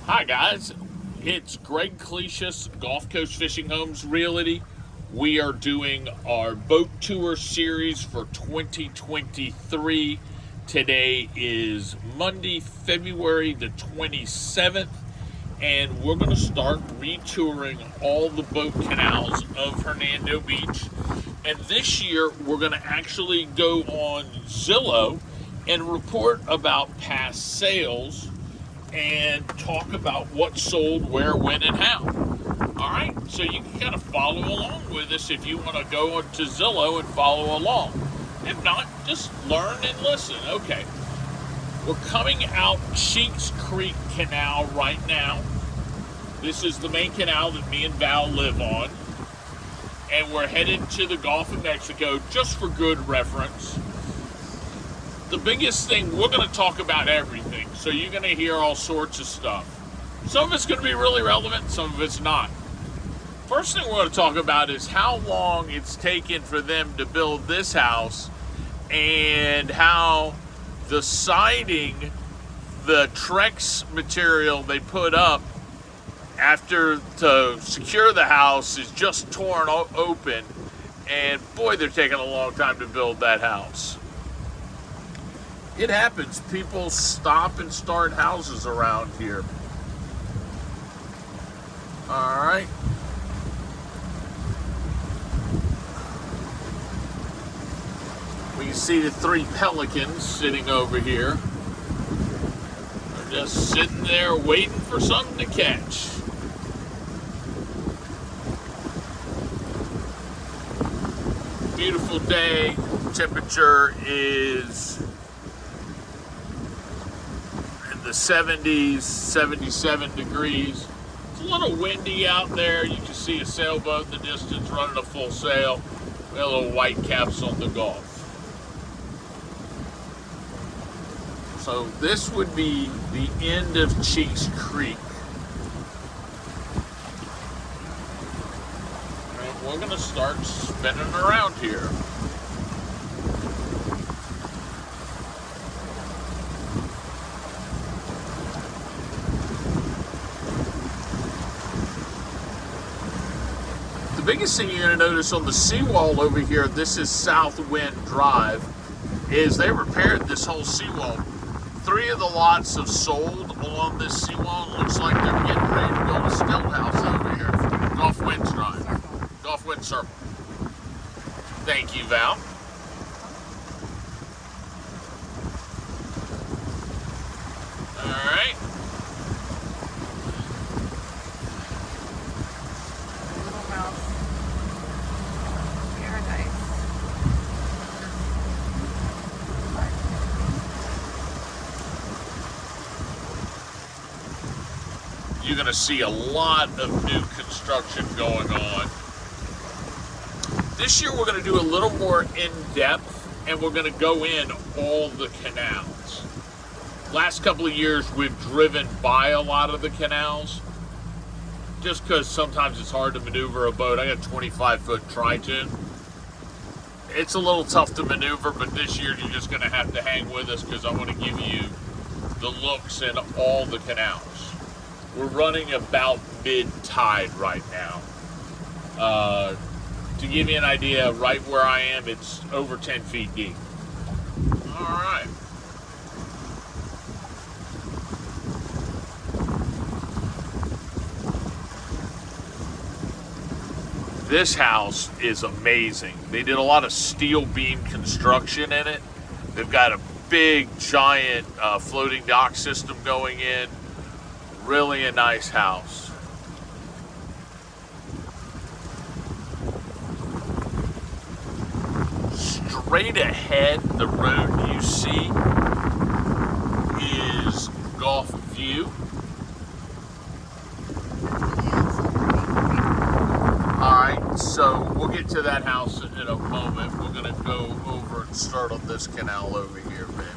Hi guys, it's Greg Cletius, Gulf Coast Fishing Homes Realty. We are doing our boat tour series for 2023. Today is Monday, February the 27th, and we're going to start retouring all the boat canals of Hernando Beach. And this year, we're going to actually go on Zillow and report about past sales and talk about what sold, where, when, and how. All right, so you can kind of follow along with us if you want to go to Zillow and follow along. If not, just learn and listen. Okay, we're coming out Cheeks Creek Canal right now. This is the main canal that me and Val live on. And we're headed to the Gulf of Mexico just for good reference. The biggest thing, we're going to talk about everything. So you're going to hear all sorts of stuff. Some of it's going to be really relevant, some of it's not. First thing we're going to talk about is how long it's taken for them to build this house and how the siding, the Trex material they put up after to secure the house is just torn open. And boy, they're taking a long time to build that house. It happens. People stop and start houses around here. All right. We can see the three pelicans sitting over here. They're just sitting there waiting for something to catch. Beautiful day. Temperature is the 70s, 77 degrees. It's a little windy out there. You can see a sailboat in the distance running a full sail. We have little white caps on the Gulf. So this would be the end of Cheeks Creek. And we're gonna start spinning around here. The biggest thing you're going to notice on the seawall over here, this is Southwind Drive, is they repaired this whole seawall. 3 of the lots have sold along this seawall. It looks like they're getting ready to build a stilt house over here. Gulf Wind Drive. Gulf Wind Circle. Thank you, Val. All right. You're going to see a lot of new construction going on. This year we're going to do a little more in-depth, and we're going to go in all the canals. Last couple of years we've driven by a lot of the canals, just because sometimes it's hard to maneuver a boat. I got a 25-foot tri-tune. It's a little tough to maneuver, but this year you're just going to have to hang with us because I want to give you the looks in all the canals. We're running about mid-tide right now. To give you an idea, right where I am, it's over 10 feet deep. All right. This house is amazing. They did a lot of steel beam construction in it. They've got a big, giant floating dock system going in. Really a nice house. Straight ahead, the road you see is Gulf View. Alright, so we'll get to that house in a moment. We're going to go over and start on this canal over here, man.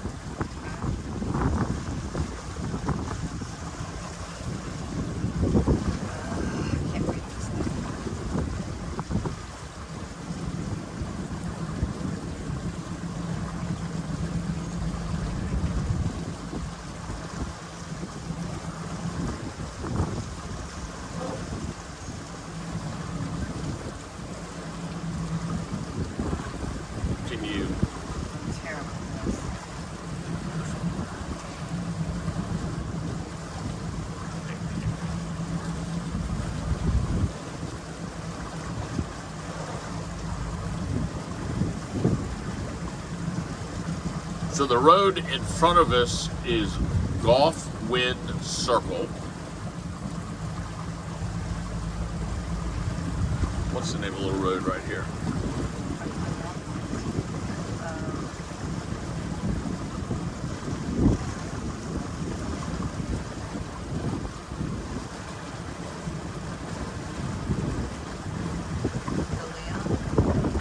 So the road in front of us is Gulf Wind Circle. What's the name of the little road right here?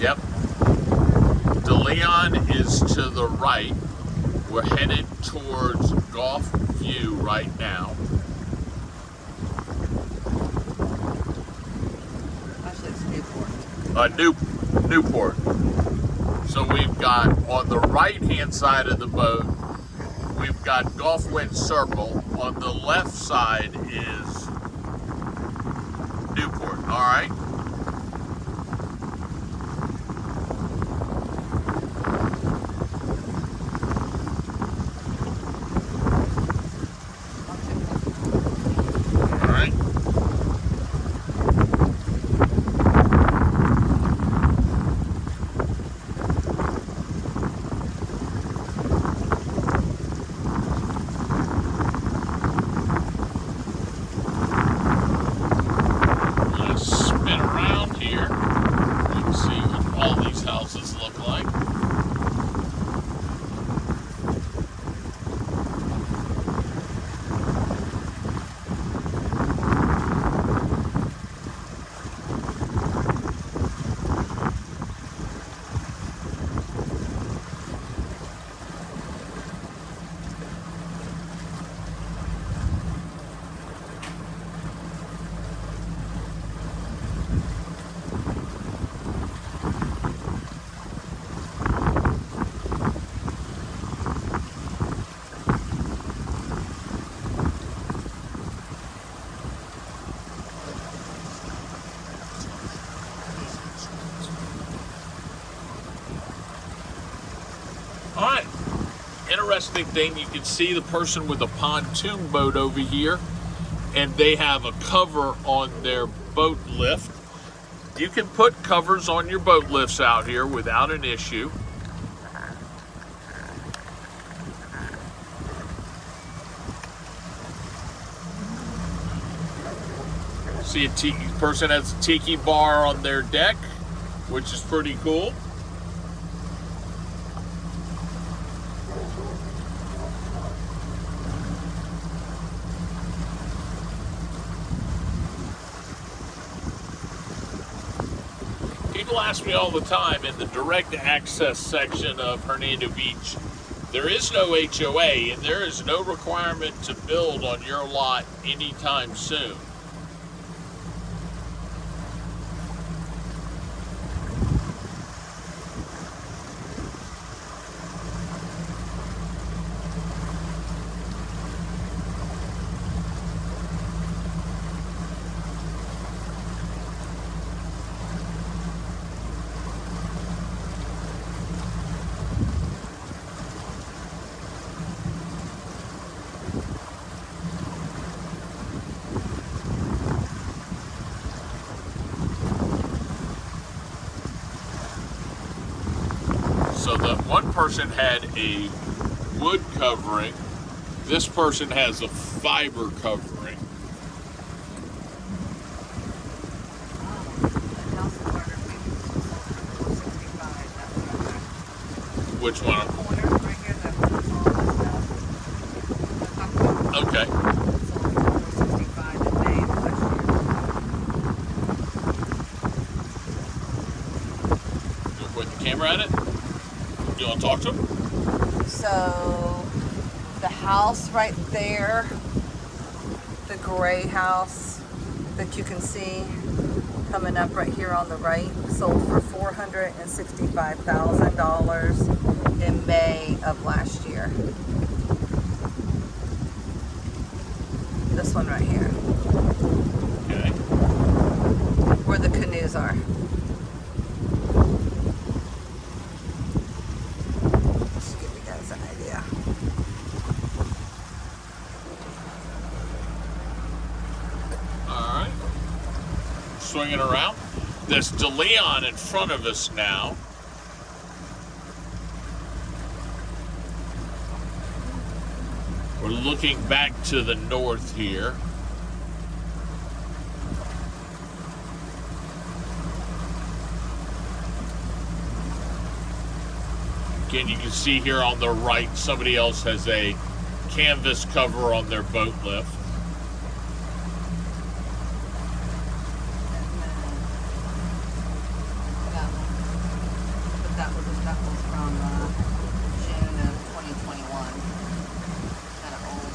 Yep. DeLeon is to the right. We're headed towards Gulf View right now. Actually, it's Newport. Newport. So we've got on the right-hand side of the boat, we've got Gulf Wind Circle. On the left side is Newport. All right. All right, interesting thing, you can see the person with a pontoon boat over here, and they have a cover on their boat lift. You can put covers on your boat lifts out here without an issue. See, a person has a tiki bar on their deck, which is pretty cool. People ask me all the time in the direct access section of Hernando Beach, there is no HOA and there is no requirement to build on your lot anytime soon. So the one person had a wood covering, this person has a fiber covering. Which one? Okay. You point the camera at it? You want to talk to him? So, the house right there, the gray house that you can see coming up right here on the right, sold for $465,000 in May of last year. This one right here. Okay. Where the canoes are. Swinging around. There's DeLeon in front of us now. We're looking back to the north here. Again, you can see here on the right, somebody else has a canvas cover on their boat lift. That was from June of 2021. Kind of old.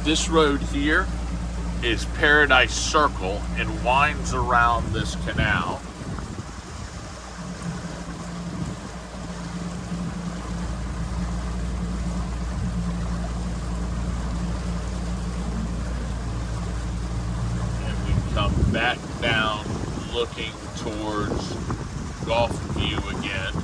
This road here is Paradise Circle and winds around this canal. And we come back down looking towards Gulf View again.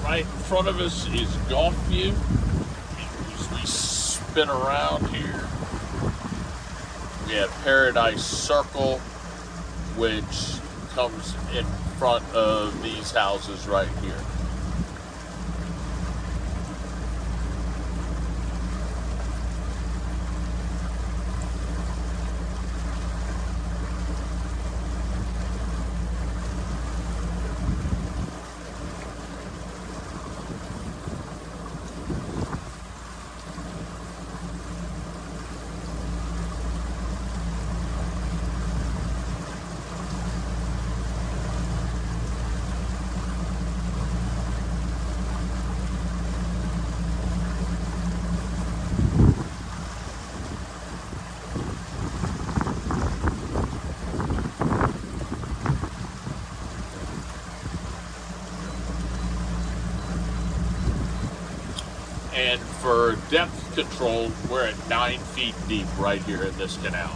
Right in front of us is Gulf View. As we spin around here, we have Paradise Circle, which comes in front of these houses right here. And for depth control, we're at 9 feet deep right here in this canal.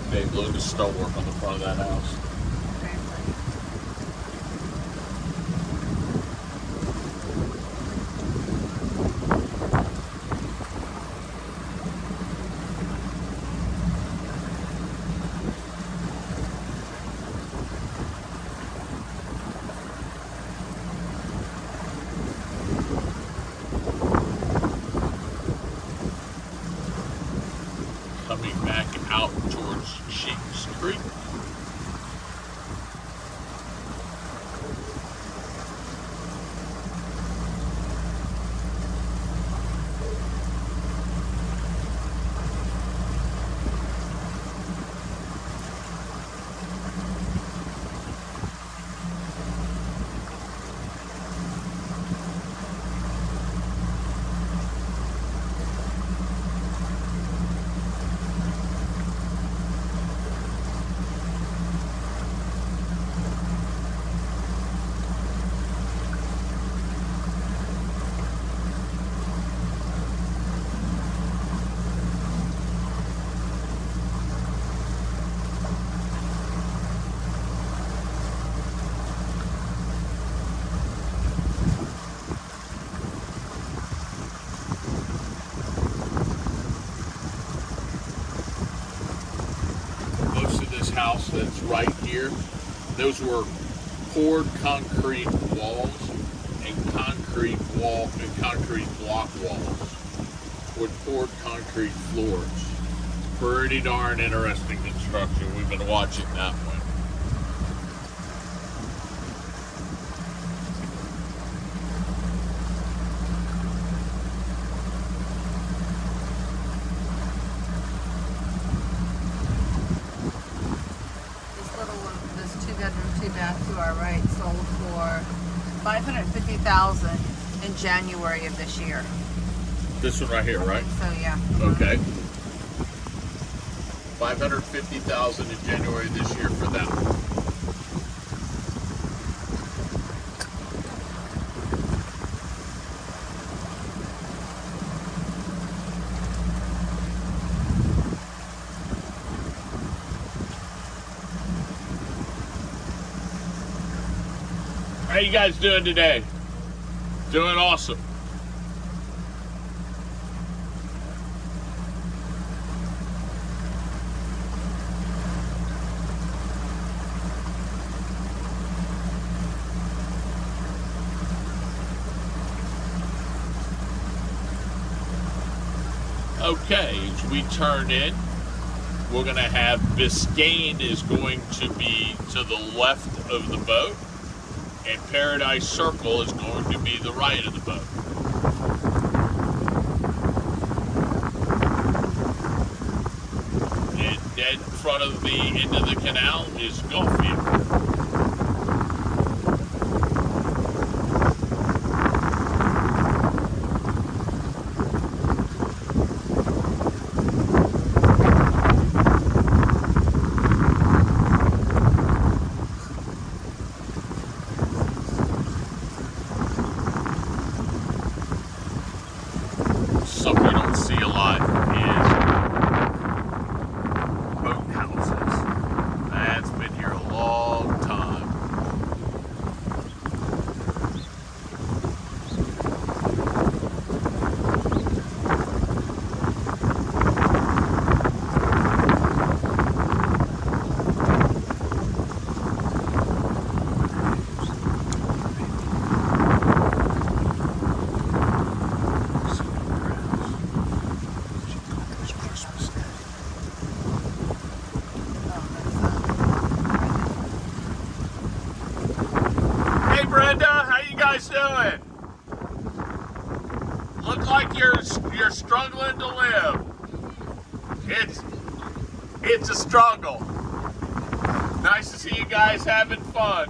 They've loaded the stonework on the front of that house. coming back out towards Sheets Creek. House that's right here, those were poured concrete walls and concrete block walls with poured concrete floors. Pretty darn interesting construction. We've been watching that one. To our right, sold for $550,000 in January of this year. This one right here, right? So yeah. Okay. $550,000 in January this year for that one. How you guys doing today? Doing awesome. Okay, as we turn in, we're going to have Biscayne is going to be to the left of the boat, and Paradise Circle is going to be the right of the boat. And dead in front of the end of the canal is Gulfview. Something you don't see a lot is boat houses. That's been here a long time. Brenda, how you guys doing? Look like you're struggling to live. It's a struggle. Nice to see you guys having fun.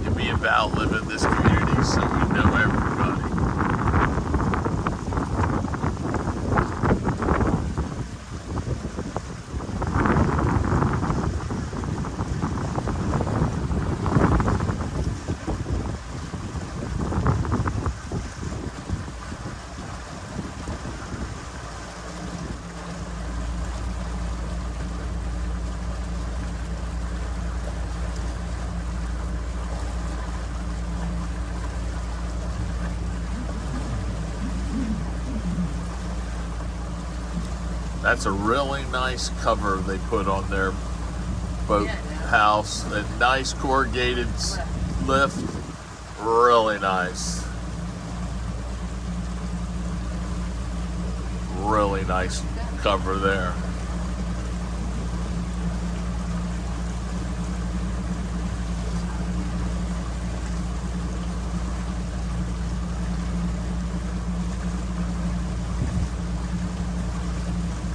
It'd be about living this community so we know everybody. That's a really nice cover they put on their boat house. A nice corrugated lift. Really nice. Really nice cover there.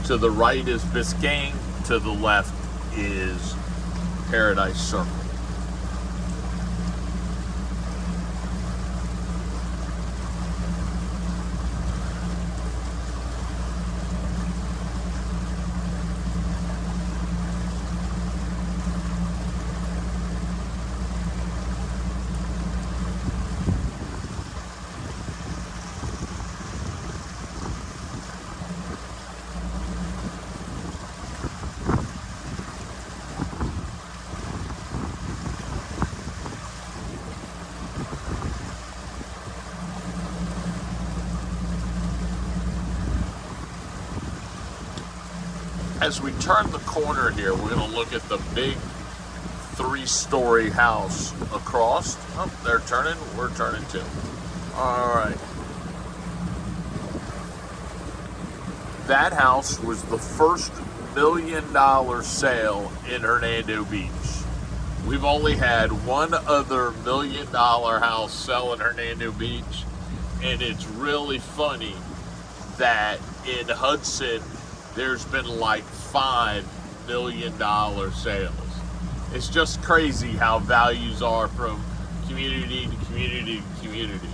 To the right is Biscayne, to the left is Paradise Circle. As we turn the corner here, we're going to look at the big 3-story house across. Oh, they're turning. We're turning too. All right. That house was the first $1 million sale in Hernando Beach. We've only had one other $1 million house sell in Hernando Beach, and it's really funny that in Hudson, there's been like $5 million sales. It's just crazy how values are from community to community to community.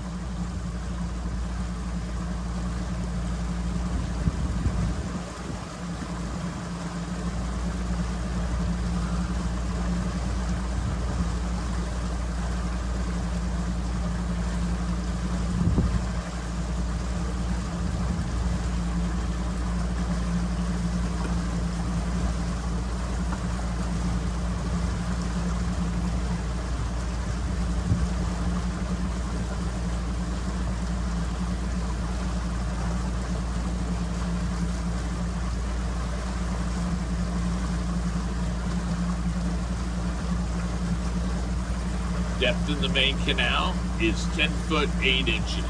Depth in the main canal is 10 foot 8 inches.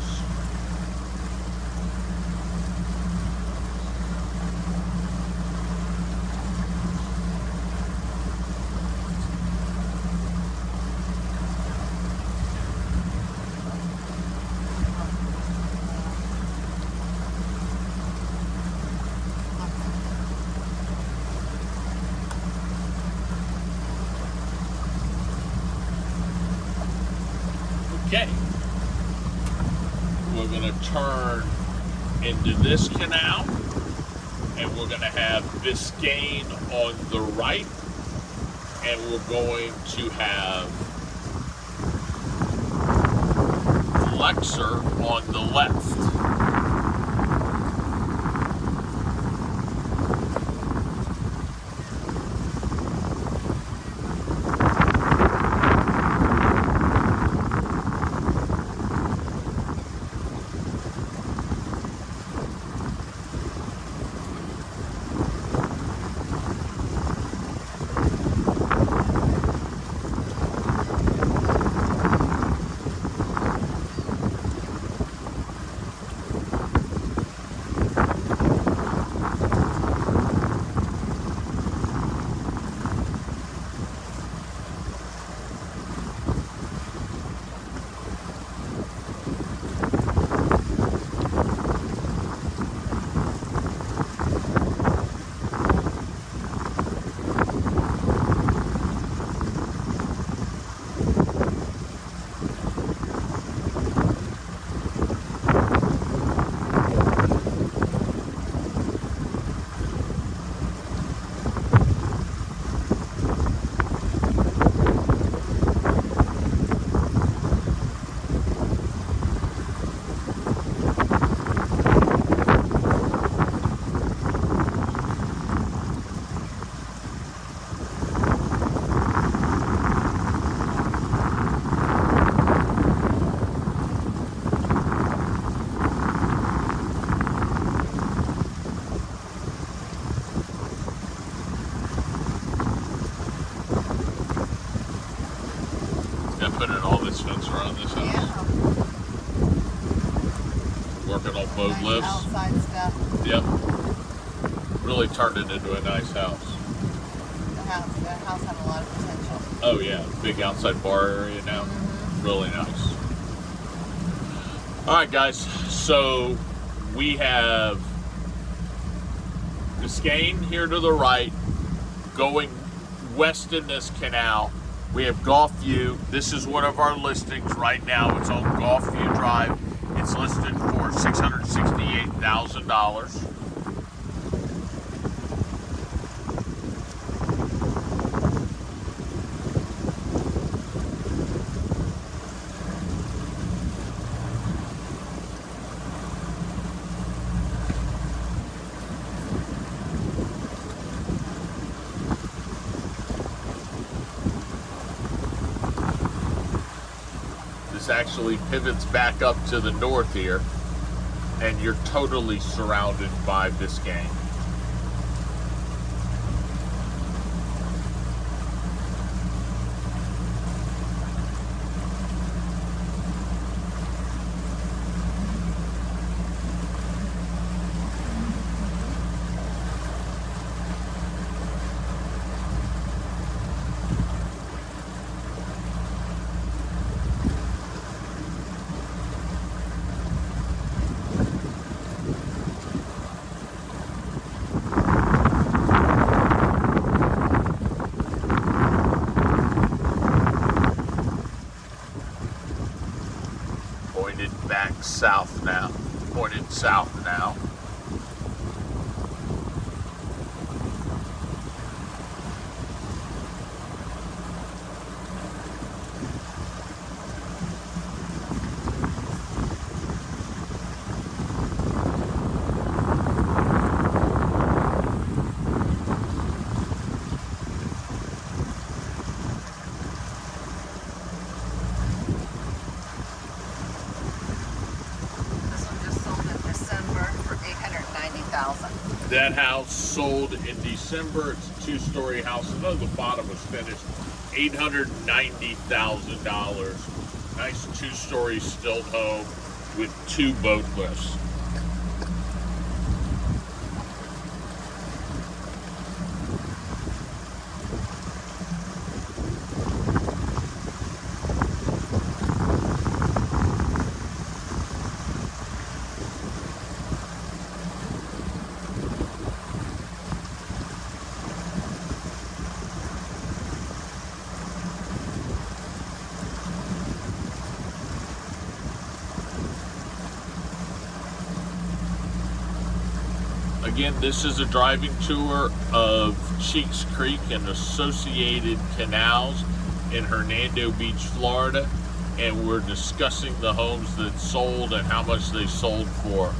Okay, we're going to turn into this canal, and we're going to have Biscayne on the right, and we're going to have Flexer on the left. putting all this fence around this house. Yeah. Working on boat Nice lifts. outside stuff. Yep. Really turned it into a nice house. The house had a lot of potential. Oh yeah, big outside bar area now. Really nice. All right, guys. So we have Biscayne here to the right, going west in this canal. We have Gulfview. This is one of our listings right now. It's on Gulfview Drive. It's listed for $668,000. This actually pivots back up to the north here, and you're totally surrounded by Biscayne. Pointed back south now. Pointed south now. That house sold in December. It's a two-story house. I know the bottom was finished. $890,000. Nice two-story stilt home with 2 boat lifts. Again, this is a driving tour of Cheeks Creek and associated canals in Hernando Beach, Florida, and we're discussing the homes that sold and how much they sold for.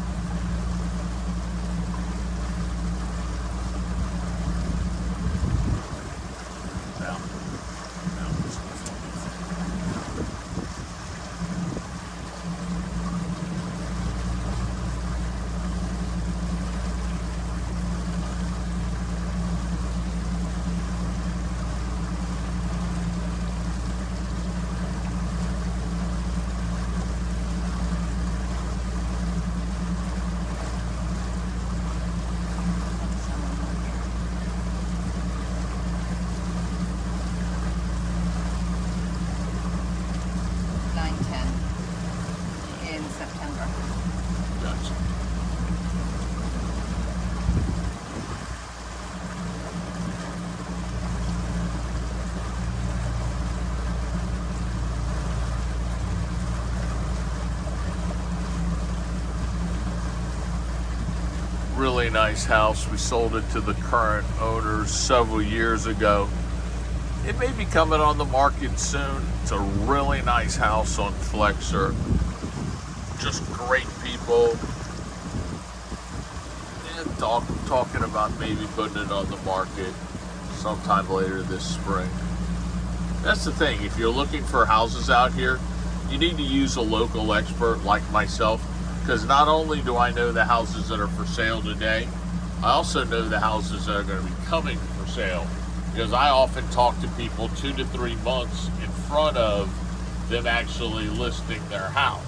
Really nice house. We sold it to the current owners several years ago. It may be coming on the market soon. It's a really nice house on Flexer. Just great people. And talking about maybe putting it on the market sometime later this spring. That's the thing. If you're looking for houses out here, you need to use a local expert like myself, because not only do I know the houses that are for sale today, I also know the houses that are going to be coming for sale, because I often talk to people 2 to 3 months in front of them actually listing their house.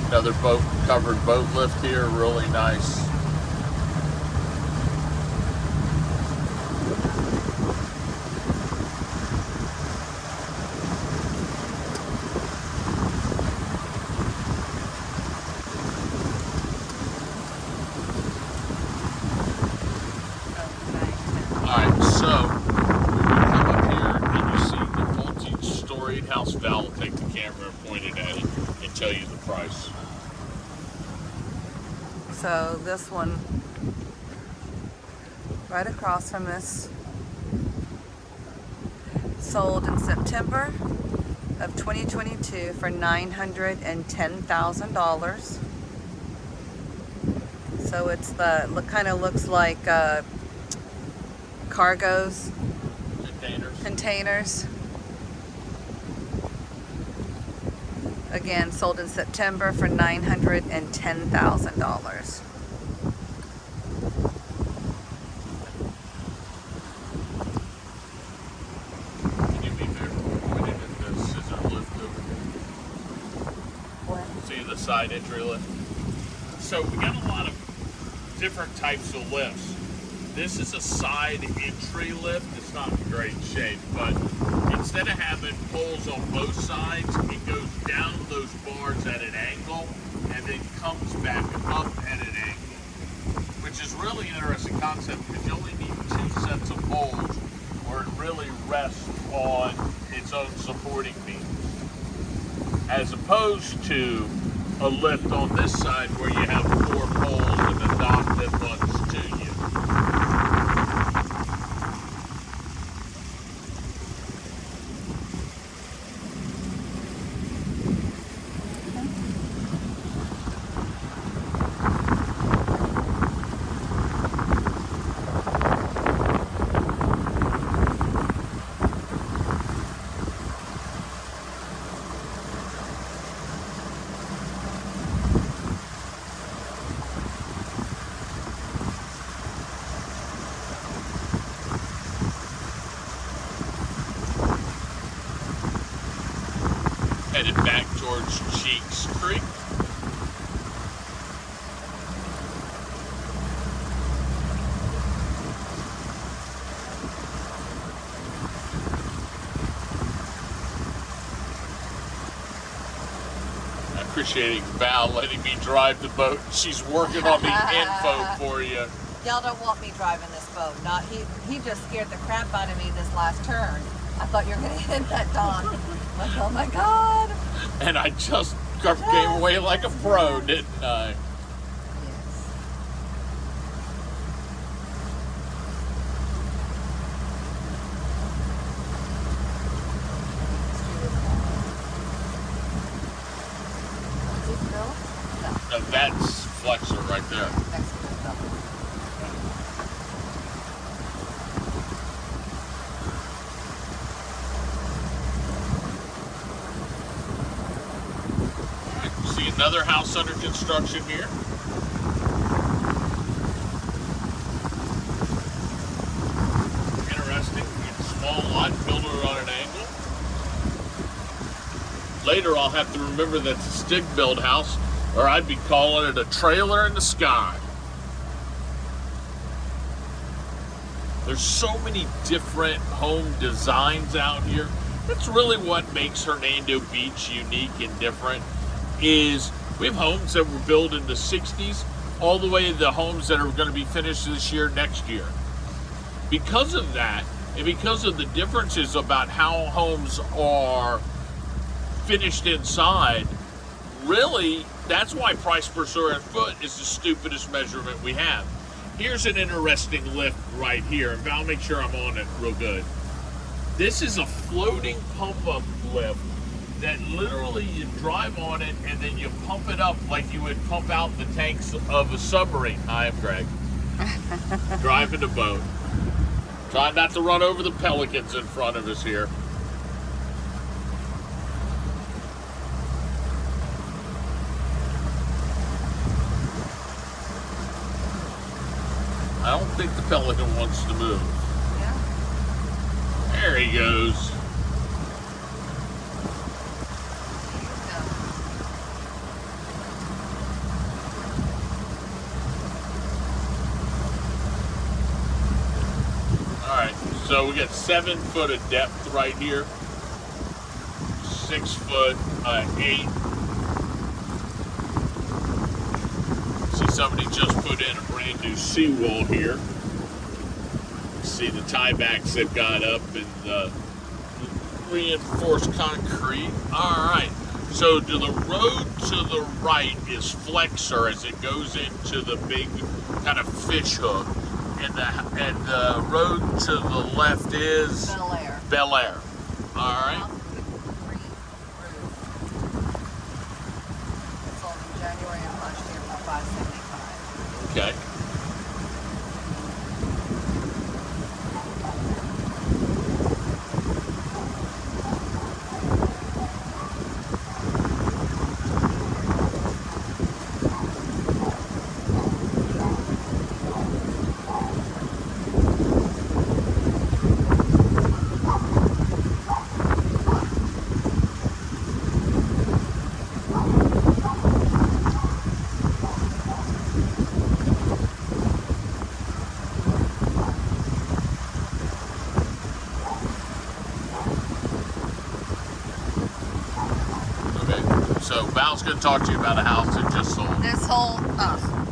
Another covered boat lift here, really nice. Alright, so when you come up here and you see the multi-storied house, Val will take the camera and point it at it and tell you the price. So this one, right across from this, sold in September of 2022 for $910,000. So it's kind of looks like cargoes, containers. Again, sold in September for $910,000. Can you be there pointed at the scissor lift over here? What? See the side entry lift? So we got a lot of different types of lifts. This is a side entry lift. It's not in great shape, but instead of having poles on both sides, it goes down those bars at an angle and then comes back up at an angle, which is really an interesting concept because you only need 2 sets of poles where it really rests on its own supporting beams, as opposed to a lift on this side where you have 4 poles and a dock that runs to you. Headed back towards Cheeks Creek. I appreciate Val letting me drive the boat. She's working on the info for you. Y'all don't want me driving this boat. He just scared the crap out of me this last turn. I thought you were gonna hit that Dawn. Like, oh my God. And I just came away like a pro, didn't I? Yes. Is this Bill? No. No, that's Flexor right there. Next to Bill. See another house under construction here. Interesting. Small lot, builder on an angle. Later I'll have to remember that's a stick build house, or I'd be calling it a trailer in the sky. There's so many different home designs out here. That's really what makes Hernando Beach unique and different. Is we have homes that were built in the 60s all the way to the homes that are going to be finished this year, next year. Because of that, and because of the differences about how homes are finished inside, really, that's why price per square foot is the stupidest measurement we have. Here's an interesting lift right here, and Val, make sure I'm on it real good. This is a floating pump-up lift that literally you drive on it and then you pump it up like you would pump out the tanks of a submarine. Hi, I'm Greg. Driving the boat. Try not to run over the pelicans in front of us here. I don't think the pelican wants to move. Yeah. There he goes. Alright, so we got 7 foot of depth right here. 6 foot, 8. See, somebody just put in a brand new seawall here. See the tiebacks they've got up in the reinforced concrete. Alright, so to the road to the right is Flexor as it goes into the big kind of fish hook. And the road to the left is Bel Air. Bel Air. Alright. It's sold in January of last year for $575. Okay. So Val's going to talk to you about a house that just sold.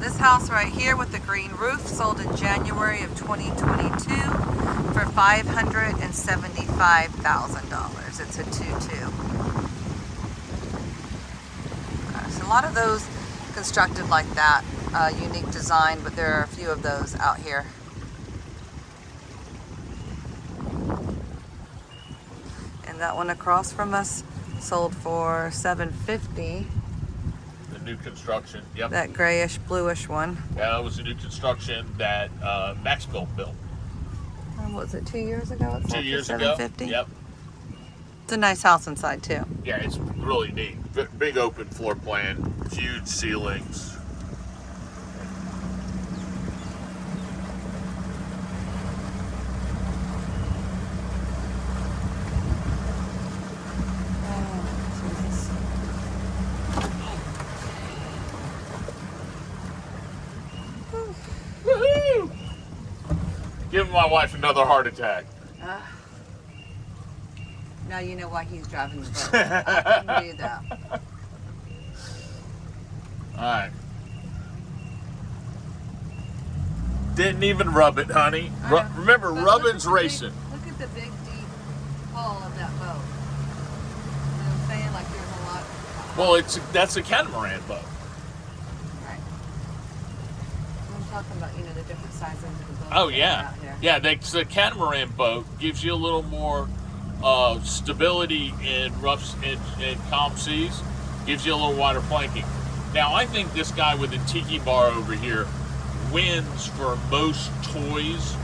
This house right here with the green roof sold in January of 2022 for $575,000. It's a 2-2. So a lot of those constructed like that, unique design, but there are a few of those out here. And that one across from us sold for $750. The new construction. Yep. That grayish bluish one. Yeah, it was a new construction that Max built. What was it, 2 years ago? It sold 2 years for ago. $750? Yep. It's a nice house inside too. Yeah, it's really neat. Big open floor plan, huge ceilings. Woohoo! Giving my wife another heart attack. Now you know why he's driving the boat. I can do that. Alright. Didn't even rub it, honey. Remember, But rubbing's look at the racing. Look at the big, deep hull of that boat. You know what I'm saying? Like there's a lot. Well, that's a catamaran boat. Right. I'm talking about, you know, the different sizes of the boats. Oh, that are yeah. out here. Yeah, the catamaran boat gives you a little more stability in rough and calm seas. Gives you a little wider planking. Now, I think this guy with the tiki bar over here wins for most toys.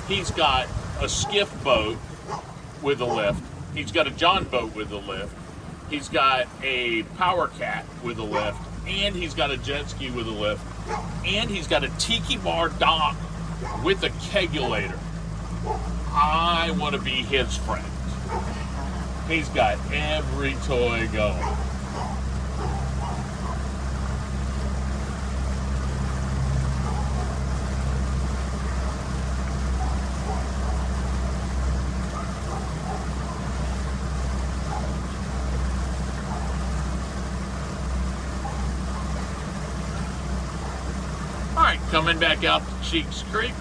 He's got a skiff boat with a lift. He's got a John boat with a lift. He's got a power cat with a lift. And he's got a jet ski with a lift. And he's got a tiki bar dock with a kegulator. I want to be his friend. He's got every toy going. All right, coming back out to Cheeks Creek.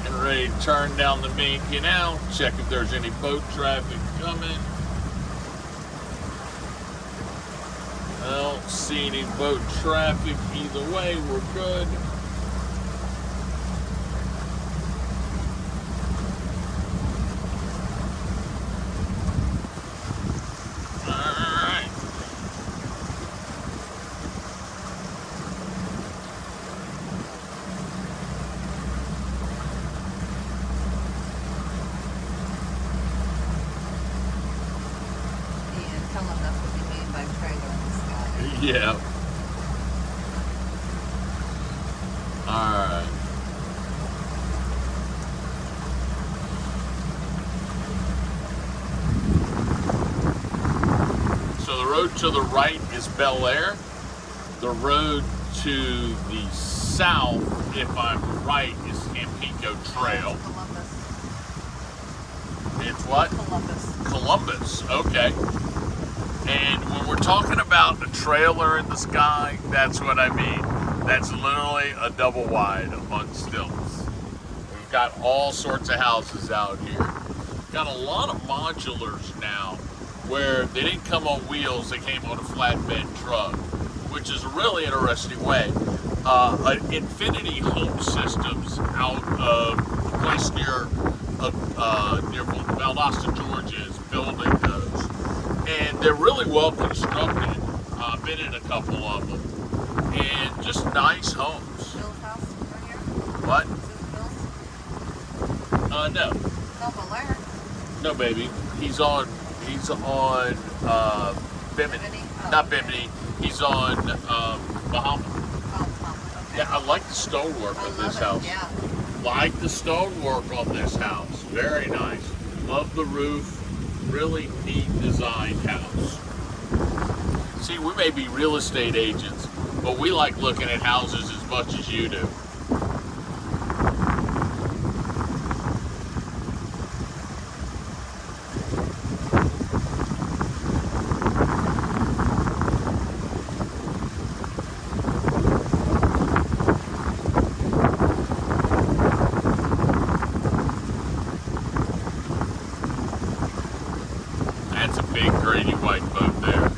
Getting ready to turn down the main canal, check if there's any boat traffic coming. I don't see any boat traffic either way, we're good. enough would be made by trailer in the sky. Yeah. Alright. So the road to the right is Bel Air. The road to the south, if I'm right, is Tampico Trail. Columbus. It's what? Columbus. Columbus, okay. And when we're talking about a trailer in the sky, that's what I mean. That's literally a double wide on stilts. We've got all sorts of houses out here. Got a lot of modulars now where they didn't come on wheels, they came on a flatbed truck, which is a really interesting way. Infinity Home Systems out of a place near Valdosta, Georgia is building those. And they're really well constructed. I've been in a couple of them. And just nice homes. Bill's house right here? What? Is this Bill's? No. It's on Bel Air. No, baby. He's on Bimini. Bimini? Oh, Not okay. Bimini. He's on Bahama. Oh, okay. Yeah, I like the stonework I on love this it, house. yeah. Like the stonework on this house. Very nice. Love the roof. Really neat designed house. See, we may be real estate agents, but we like looking at houses as much as you do. That's a big grady white boat there.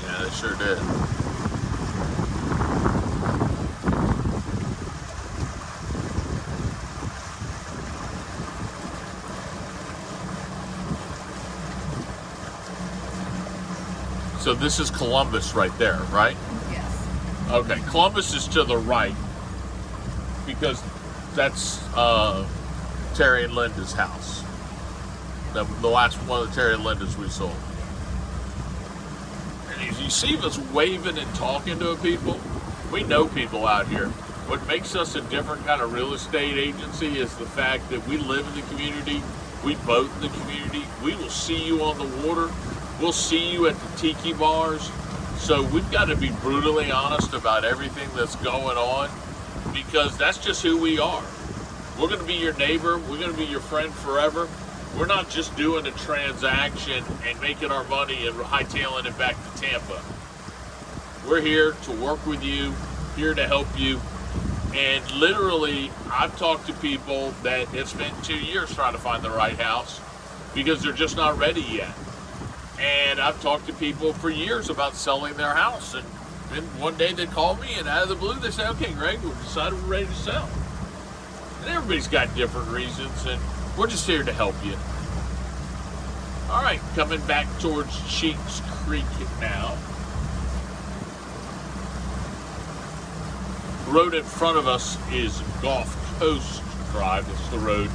Yeah, they sure did. So this is Columbus right there, right? Yes. Okay, Columbus is to the right because that's Terry and Linda's house. The last one of the Terry and Linda's we sold. And as you see us waving and talking to people, we know people out here. What makes us a different kind of real estate agency is the fact that we live in the community, we boat in the community, we will see you on the water, we'll see you at the tiki bars. So we've got to be brutally honest about everything that's going on because that's just who we are. We're going to be your neighbor, we're going to be your friend forever. We're not just doing a transaction and making our money and hightailing it back to Tampa. We're here to work with you, here to help you. And literally, I've talked to people that have spent 2 years trying to find the right house because they're just not ready yet. And I've talked to people for years about selling their house. And then one day they call me and out of the blue they say, okay, Greg, we've decided we're ready to sell. And everybody's got different reasons and we're just here to help you. All right, coming back towards Cheeks Creek now. The road in front of us is Gulf Coast Drive. That's the road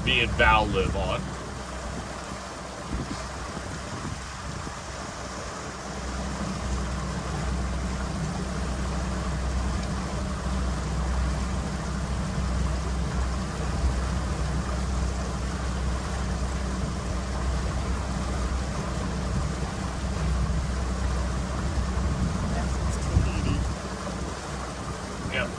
me and Val live on. That's Tahiti. Yep.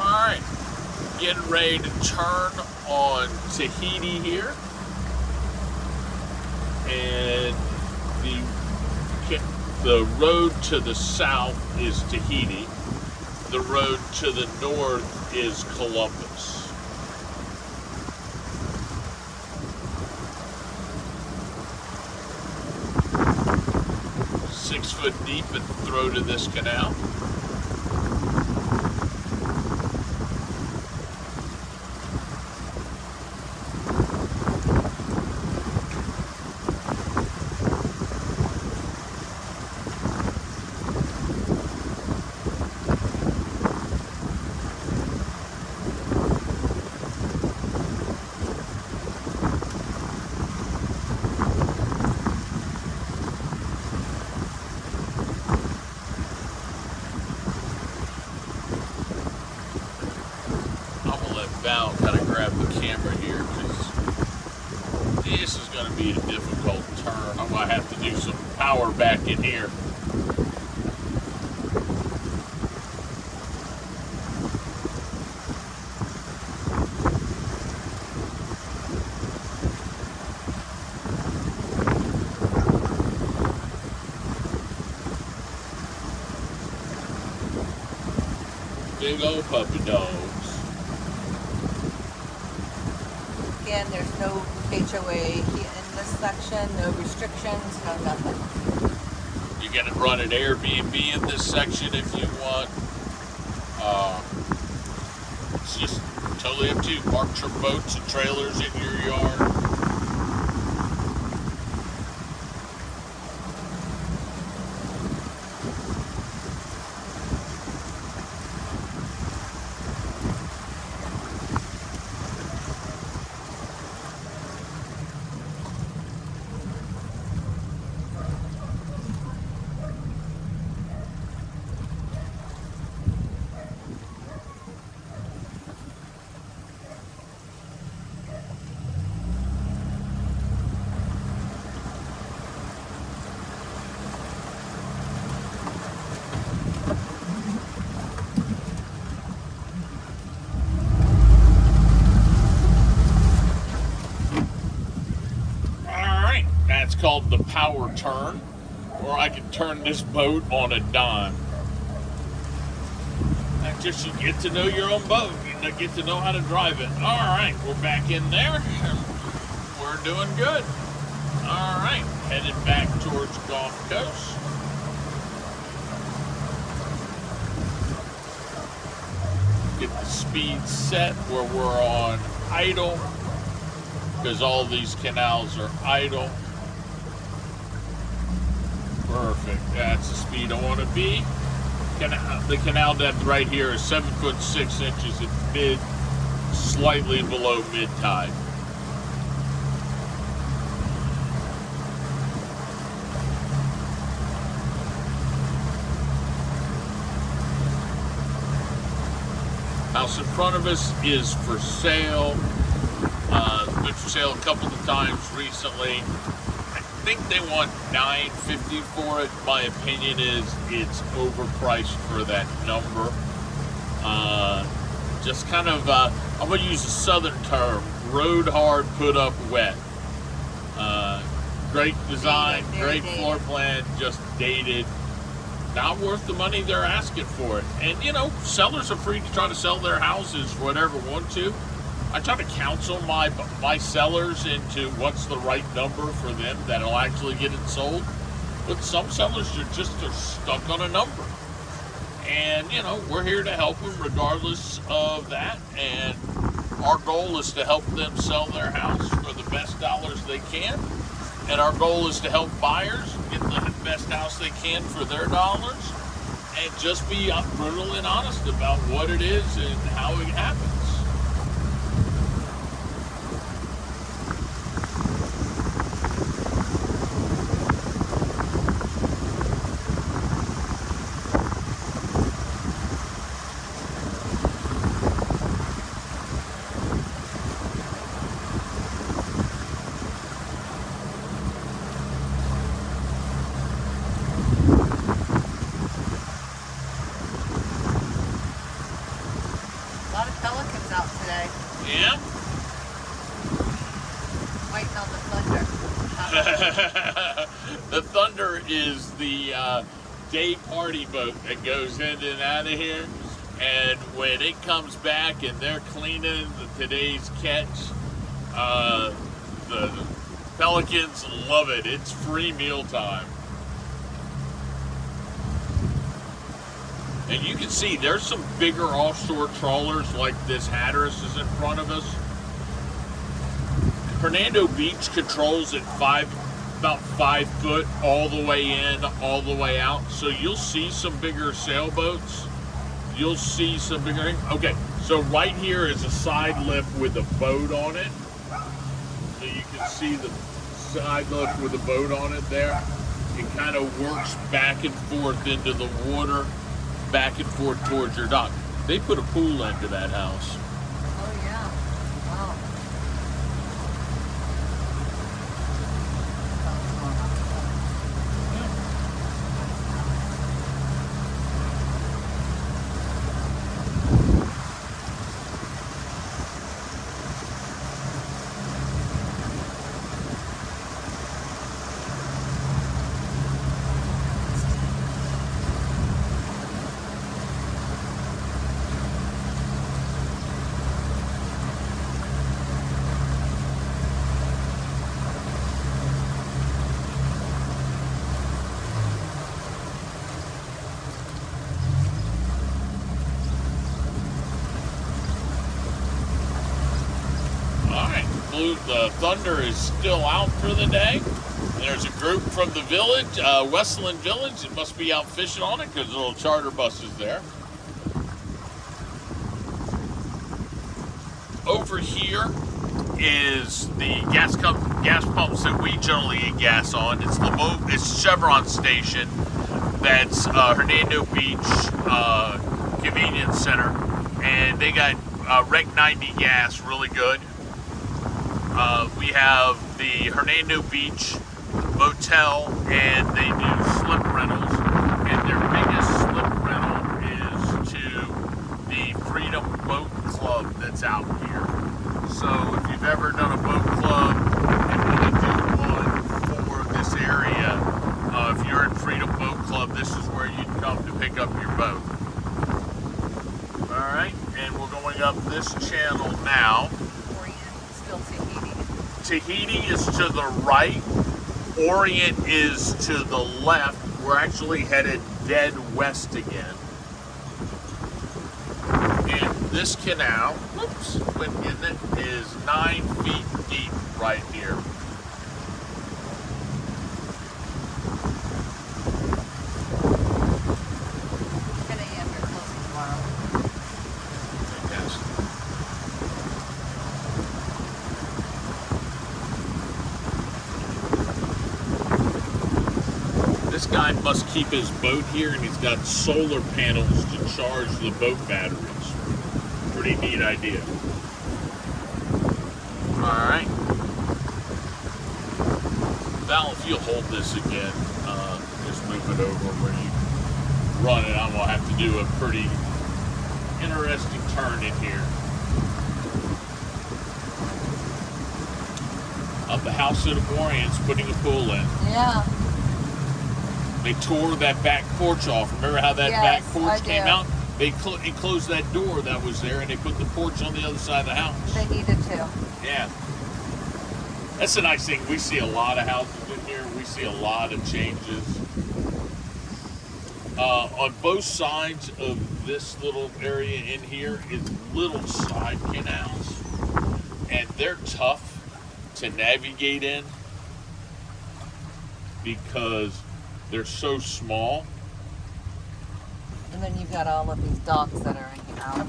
All right. Getting ready to turn on Tahiti here. And the The road to the south is Tahiti. The road to the north is Columbus. Foot deep at the throat of this canal. Val kind of grab the camera here because this is going to be a difficult turn. I'm going to have to do some power back in here. Big old puppy dogs. Again, there's no HOA in this section, no restrictions, no nothing. You can run an Airbnb in this section if you want. It's just totally up to you. Park your boats and trailers in your yard. That's called the power turn, or I can turn this boat on a dime. That's just you get to know your own boat. You get to know how to drive it. All right, we're back in there. We're doing good. All right, headed back towards Gulf Coast. Get the speed set where we're on idle, because all these canals are idle. Perfect. That's the speed I want to be. The canal depth right here is 7 foot 6 inches at mid, slightly below mid tide. House in front of us is for sale. Been for sale a couple of times recently. I think they want $950 for it. My opinion is it's overpriced for that number. Just kind of, I'm going to use a southern term, road hard, put up wet. Great design, great floor plan, just dated. Not worth the money they're asking for it. And, you know, sellers are free to try to sell their houses for whatever want to. I try to counsel my sellers into what's the right number for them that'll actually get it sold. But some sellers are stuck on a number. And, you know, we're here to help them regardless of that. And our goal is to help them sell their house for the best dollars they can. And our goal is to help buyers get the best house they can for their dollars. And just be brutal and honest about what it is and how it happens. A lot of pelicans is the day party boat that goes in and out of here. And when it comes back and they're cleaning today's catch, the Pelicans love it. It's free meal time. And you can see there's some bigger offshore trawlers like this Hatteras is in front of us. Hernando Beach controls at about 5 foot all the way in, all the way out. So you'll see some bigger sailboats. You'll see some bigger. Okay, so right here is a side lift with a boat on it. So you can see the side lift with a boat on it there. It kind of works back and forth into the water, back and forth towards your dock. They put a pool into that house. Oh yeah. Wow. The Thunder is still out for the day. There's a group from the village, Westland Village. It must be out fishing on it because the little charter bus is there. Over here is the gas pumps that we generally get gas on. It's Chevron station. That's Hernando Beach Convenience Center, and they got Rec 90 gas, really good. We have the Hernando Beach Motel, and they do slip rentals, and their biggest slip rental is to the Freedom Boat Club that's out here. So if you've ever done a boat club and want to do one for this area, if you're in Freedom Boat Club, this is where you'd come to pick up your boat. Alright, and we're going up this channel now. Tahiti is to the right, Orient is to the left. We're actually headed dead west again. And this canal, whoops, went in it, is 9 feet deep right here. This guy must keep his boat here, and he's got solar panels to charge the boat batteries. Pretty neat idea. Alright. Val, if you'll hold this again, just move it over where you run it. I'm going to have to do a pretty interesting turn in here. The house at Orient's putting a pool in. Yeah. They tore that back porch off. Remember how that back porch came out? They closed that door that was there, and they put the porch on the other side of the house. They needed to. Yeah. That's the nice thing. We see a lot of houses in here. We see a lot of changes. On both sides of this little area in here is little side canals, and they're tough to navigate in because they're so small. And then you've got all of these docks that are in here out.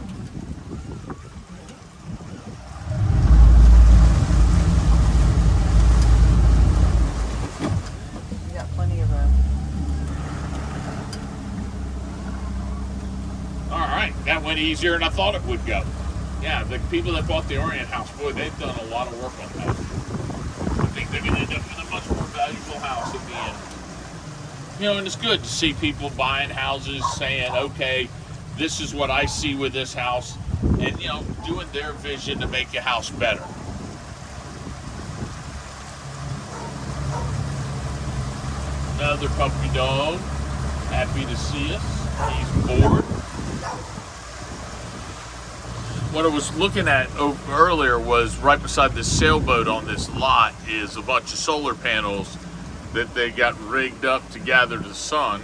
You got plenty of room. Alright, that went easier than I thought it would go. Yeah, the people that bought the Orient house, boy, they've done a lot of work on that. I think they're going to end up with a much more valuable house at the end. You know, and it's good to see people buying houses saying, okay, this is what I see with this house, and, you know, doing their vision to make a house better. another puppy dog. Happy to see us. He's bored. What I was looking at earlier was right beside this sailboat on this lot is a bunch of solar panels that they got rigged up to gather the sun.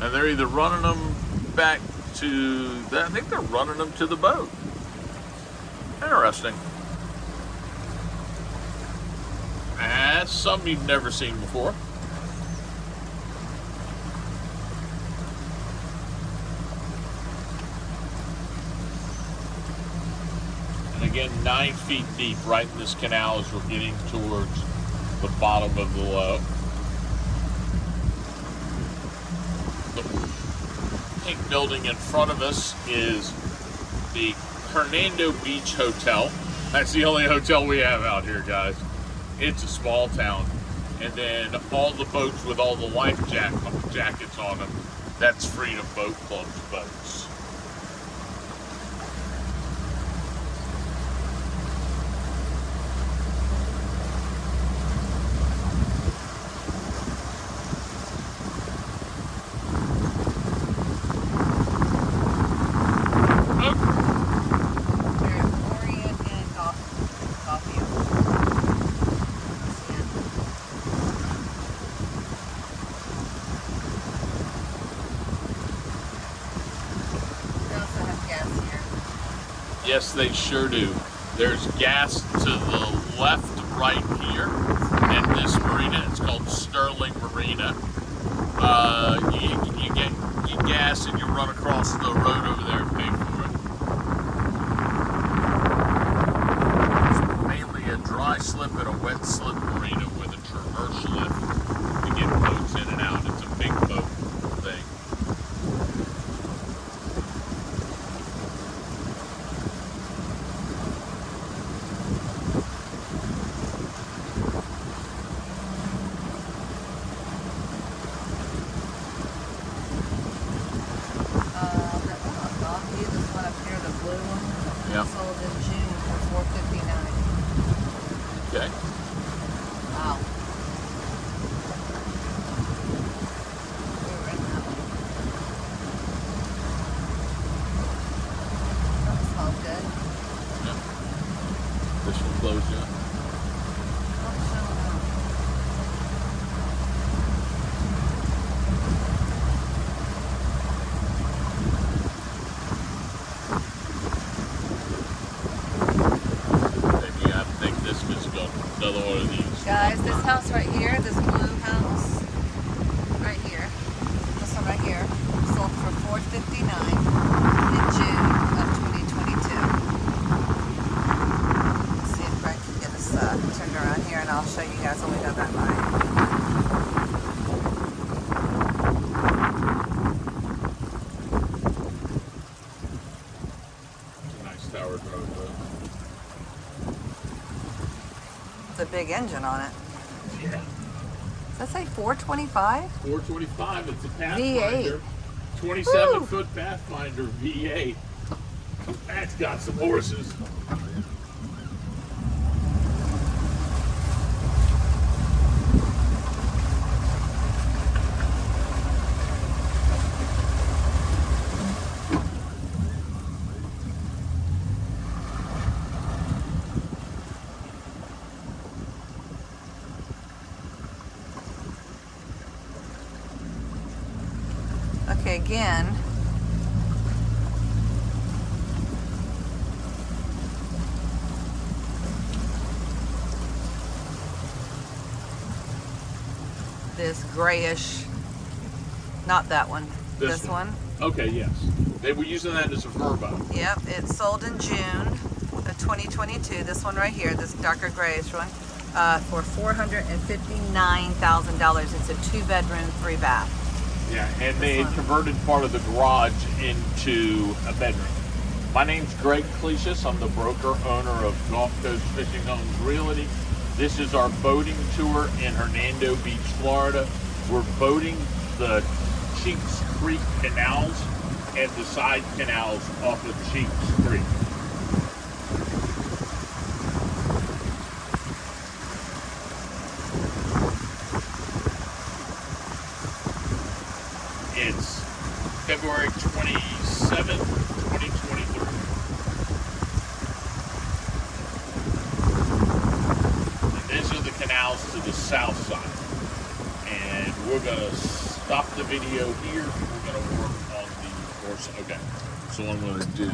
And they're either running them back to, I think they're running them to the boat. Interesting. That's something you've never seen before. And again, 9 feet deep right in this canal as we're getting towards the bottom of the low. The pink building in front of us is the Hernando Beach Hotel. That's the only hotel we have out here, guys. It's a small town. And then all the boats with all the life jackets on them, that's Freedom Boat Club's boats. Yes, they sure do. There's gas to the left, right here, and this marina. It's called Sterling Marina. You get gas and you run across the road over there and pay for it. It's mainly a dry slip and a wet slip marina with a traverse lift to get boats in and out. It's a big boat thing. Yep. Sold in June for $459. Okay. Wow. We were in that one. That smells good. Yep. This will close yet. Another one of these. Guys, this house right here, this blue house, right here, this one right here, sold for $459 in June of 2022. Let's see if Brett can get us turned around here, and I'll show you guys when we go that way. It's a nice tower road, though. A big engine on it. Yeah. Does that say 425? 425. It's a V8. Pathfinder. 27-foot Pathfinder V8. That's got some horses. Okay, again, this grayish, not that one, this one. Okay, yes. They were using that as a verbo. Yep, it's sold in June of 2022. This one right here, this darker grayish one, for $459,000. It's a 2-bedroom, 3-bath. Yeah, and they had converted part of the garage into a bedroom. My name's Greg Clesius. I'm the broker owner of Gulf Coast Fishing Homes Realty. This is our boating tour in Hernando Beach, Florida. We're boating the Cheeks Creek canals and the side canals off of Cheeks Creek. It's February 27th, 2023. And these are the canals to the south side. And we're going to stop the video here. We're going to work on the course. Okay. So what I'm going to do.